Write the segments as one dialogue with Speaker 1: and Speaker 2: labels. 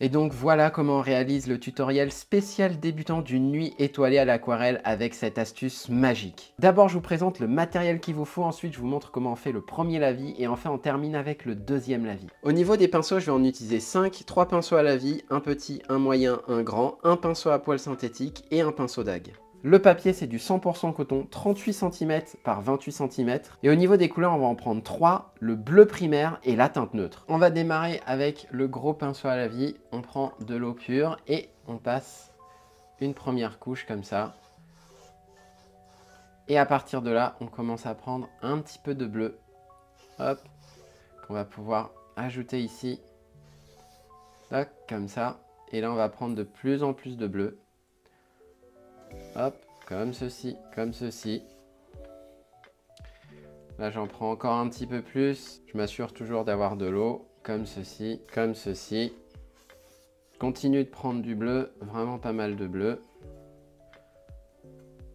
Speaker 1: Et donc voilà comment on réalise le tutoriel spécial débutant d'une nuit étoilée à l'aquarelle avec cette astuce magique. D'abord je vous présente le matériel qu'il vous faut, ensuite je vous montre comment on fait le premier lavis et enfin on termine avec le deuxième lavis. Au niveau des pinceaux, je vais en utiliser 5, 3 pinceaux à lavis, un petit, un moyen, un grand, un pinceau à poils synthétique et un pinceau d'algue. Le papier, c'est du 100% coton, 38 cm par 28 cm. Et au niveau des couleurs, on va en prendre 3, le bleu primaire et la teinte neutre. On va démarrer avec le gros pinceau à lavis. On prend de l'eau pure et on passe une première couche comme ça. Et à partir de là, on commence à prendre un petit peu de bleu. Hop, qu'on va pouvoir ajouter ici. Tac, comme ça. Et là, on va prendre de plus en plus de bleu. Hop, comme ceci, comme ceci. Là, j'en prends encore un petit peu plus. Je m'assure toujours d'avoir de l'eau, comme ceci, comme ceci. Je continue de prendre du bleu, vraiment pas mal de bleu.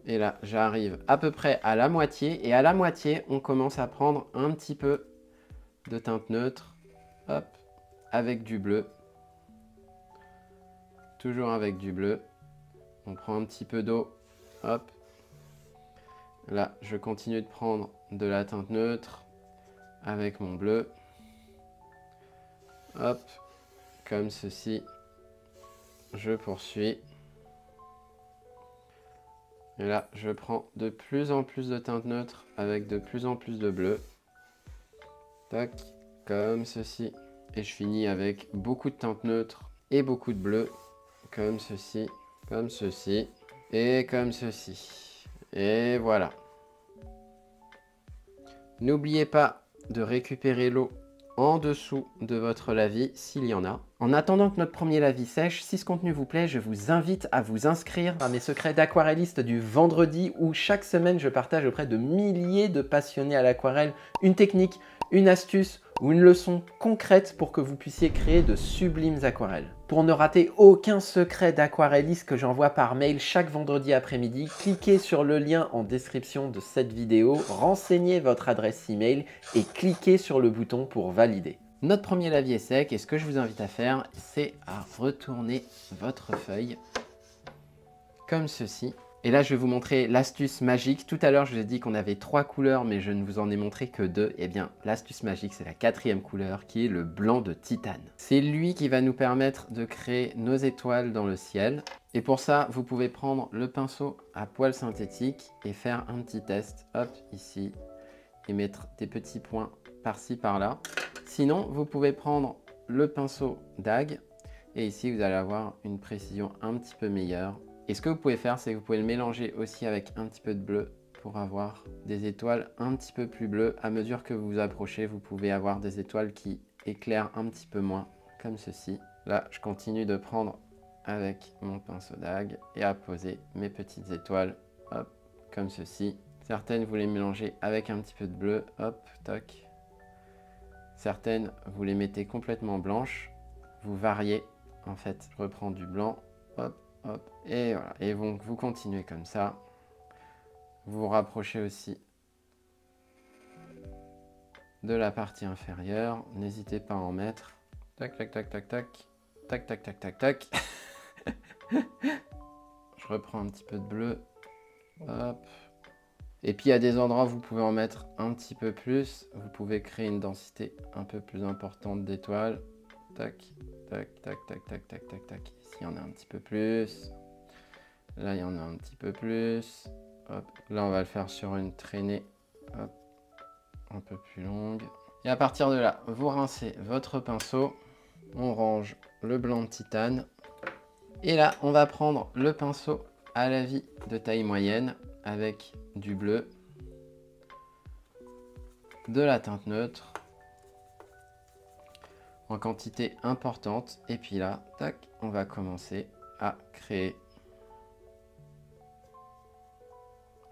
Speaker 1: Et là, j'arrive à peu près à la moitié. Et à la moitié, on commence à prendre un petit peu de teinte neutre. Hop, avec du bleu. Toujours avec du bleu. On prend un petit peu d'eau. Hop. Là, je continue de prendre de la teinte neutre avec mon bleu. Hop, comme ceci. Je poursuis. Et là, je prends de plus en plus de teinte neutre avec de plus en plus de bleu. Tac, comme ceci. Et je finis avec beaucoup de teinte neutre et beaucoup de bleu. Comme ceci, comme ceci et comme ceci. Et voilà. N'oubliez pas de récupérer l'eau en dessous de votre lavis s'il y en a. En attendant que notre premier lavis sèche, si ce contenu vous plaît, je vous invite à vous inscrire à mes secrets d'aquarelliste du vendredi où chaque semaine je partage auprès de milliers de passionnés à l'aquarelle une technique, une astuce ou une leçon concrète pour que vous puissiez créer de sublimes aquarelles. Pour ne rater aucun secret d'aquarelliste que j'envoie par mail chaque vendredi après-midi, cliquez sur le lien en description de cette vidéo, renseignez votre adresse email et cliquez sur le bouton pour valider. Notre premier lavis est sec et ce que je vous invite à faire, c'est à retourner votre feuille comme ceci. Et là, je vais vous montrer l'astuce magique. Tout à l'heure, je vous ai dit qu'on avait 3 couleurs, mais je ne vous en ai montré que 2. Eh bien, l'astuce magique, c'est la 4e couleur, qui est le blanc de titane. C'est lui qui va nous permettre de créer nos étoiles dans le ciel. Et pour ça, vous pouvez prendre le pinceau à poils synthétique et faire un petit test, hop, ici, et mettre des petits points par-ci, par-là. Sinon, vous pouvez prendre le pinceau d'algue, et ici, vous allez avoir une précision un petit peu meilleure. Et ce que vous pouvez faire, c'est que vous pouvez le mélanger aussi avec un petit peu de bleu pour avoir des étoiles un petit peu plus bleues. À mesure que vous vous approchez, vous pouvez avoir des étoiles qui éclairent un petit peu moins, comme ceci. Là, je continue de prendre avec mon pinceau d'algue et à poser mes petites étoiles, hop, comme ceci. Certaines, vous les mélangez avec un petit peu de bleu, hop, toc. Certaines, vous les mettez complètement blanches. Vous variez, en fait. Je reprends du blanc, hop, hop, et voilà. Et donc, vous continuez comme ça. Vous vous rapprochez aussi de la partie inférieure. N'hésitez pas à en mettre. Tac, tac, tac, tac, tac. Tac, tac, tac, tac, tac. Je reprends un petit peu de bleu. Hop. Et puis, à des endroits, vous pouvez en mettre un petit peu plus. Vous pouvez créer une densité un peu plus importante d'étoiles. Tac, tac, tac, tac, tac, tac, tac, tac. Ici, il y en a un petit peu plus. Là, il y en a un petit peu plus. Hop. Là, on va le faire sur une traînée hop, un peu plus longue. Et à partir de là, vous rincez votre pinceau. On range le blanc de titane. Et là, on va prendre le pinceau à lavis de taille moyenne avec du bleu, de la teinte neutre en quantité importante. Et puis là, tac, on va commencer à créer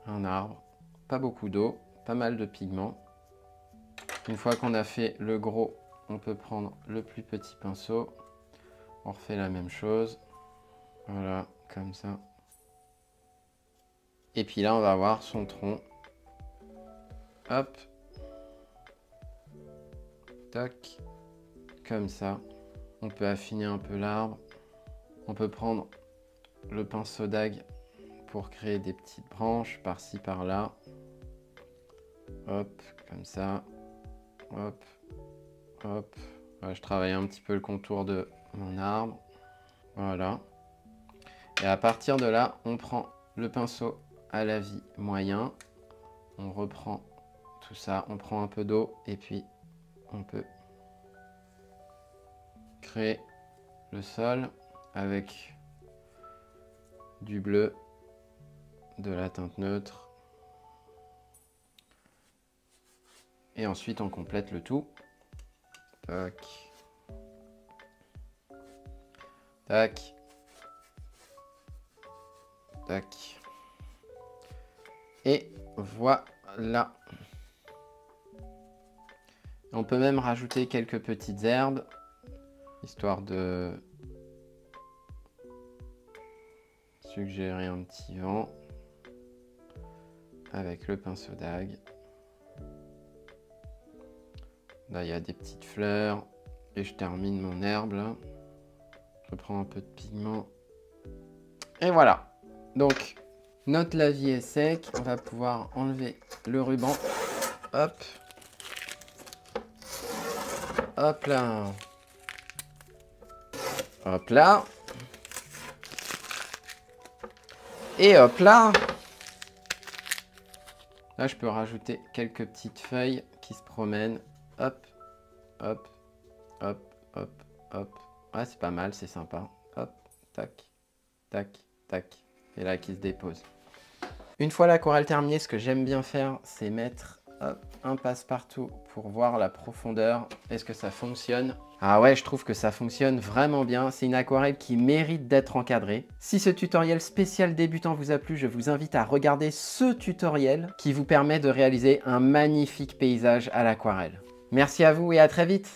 Speaker 1: un arbre. Pas beaucoup d'eau, pas mal de pigments. Une fois qu'on a fait le gros, on peut prendre le plus petit pinceau. On refait la même chose. Voilà, comme ça. Et puis là, on va avoir son tronc. Hop. Tac. Comme ça. On peut affiner un peu l'arbre. On peut prendre le pinceau dague pour créer des petites branches par-ci, par-là. Hop, comme ça. Hop, hop. Voilà, je travaille un petit peu le contour de mon arbre. Voilà. Et à partir de là, on prend le pinceau à lavis moyen. On reprend tout ça, on prend un peu d'eau et puis on peut créer le sol avec du bleu, de la teinte neutre. Et ensuite, on complète le tout. Tac. Tac. Tac. Et voilà. On peut même rajouter quelques petites herbes, histoire de suggérer un petit vent avec le pinceau dague. Là, il y a des petites fleurs et je termine mon herbe là. Je prends un peu de pigment. Et voilà. Donc, notre lavis est sec. On va pouvoir enlever le ruban. Hop. Hop là. Hop là. Et hop là. Là, je peux rajouter quelques petites feuilles qui se promènent. Hop, hop, hop, hop, hop. Ah, c'est pas mal, c'est sympa. Hop, tac, tac, tac. Et là, qui se dépose. Une fois l'aquarelle terminée, ce que j'aime bien faire, c'est mettre hop, un passe-partout pour voir la profondeur. Est-ce que ça fonctionne? Ah ouais, je trouve que ça fonctionne vraiment bien. C'est une aquarelle qui mérite d'être encadrée. Si ce tutoriel spécial débutant vous a plu, je vous invite à regarder ce tutoriel qui vous permet de réaliser un magnifique paysage à l'aquarelle. Merci à vous et à très vite!